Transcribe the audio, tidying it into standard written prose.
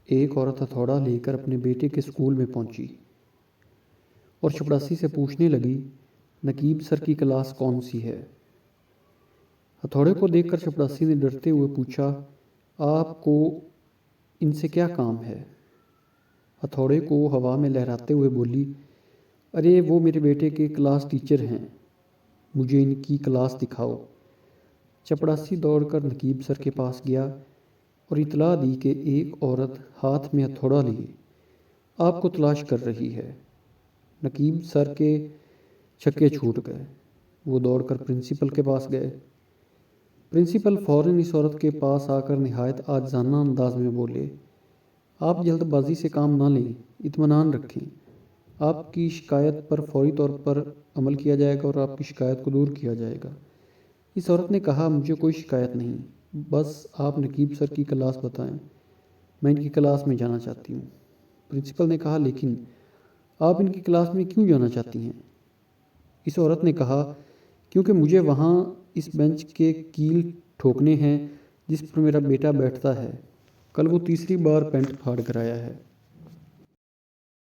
ایک عورت ہتھوڑا لے کر اپنے بیٹے کے اسکول میں پہنچی اور چپڑاسی سے پوچھنے لگی، نقیب سر کی کلاس کون سی ہے؟ ہتھوڑے کو دیکھ کر چپڑاسی نے ڈرتے ہوئے پوچھا، آپ کو ان سے کیا کام ہے؟ ہتھوڑے کو ہوا میں لہراتے ہوئے بولی، ارے وہ میرے بیٹے کے کلاس ٹیچر ہیں، مجھے ان کی کلاس دکھاؤ۔ چپڑاسی دوڑ کر نقیب سر کے پاس گیا اور اطلاع دی کہ ایک عورت ہاتھ میں ہتھوڑا لیے آپ کو تلاش کر رہی ہے۔ نقیب سر کے چھکے چھوٹ گئے، وہ دوڑ کر پرنسپل کے پاس گئے۔ پرنسپل فوراً اس عورت کے پاس آ کر نہایت عاجزانہ انداز میں بولے، آپ جلد بازی سے کام نہ لیں، اطمینان رکھیں، آپ کی شکایت پر فوری طور پر عمل کیا جائے گا اور آپ کی شکایت کو دور کیا جائے گا۔ اس عورت نے کہا، مجھے کوئی شکایت نہیں، بس آپ نقیب سر کی کلاس بتائیں، میں ان کی کلاس میں جانا چاہتی ہوں۔ پرنسپل نے کہا، لیکن آپ ان کی کلاس میں کیوں جانا چاہتی ہیں؟ اس عورت نے کہا، کیونکہ مجھے وہاں اس بینچ کے کیل ٹھوکنے ہیں جس پر میرا بیٹا بیٹھتا ہے، کل وہ تیسری بار پینٹ پھاڑ کر آیا ہے۔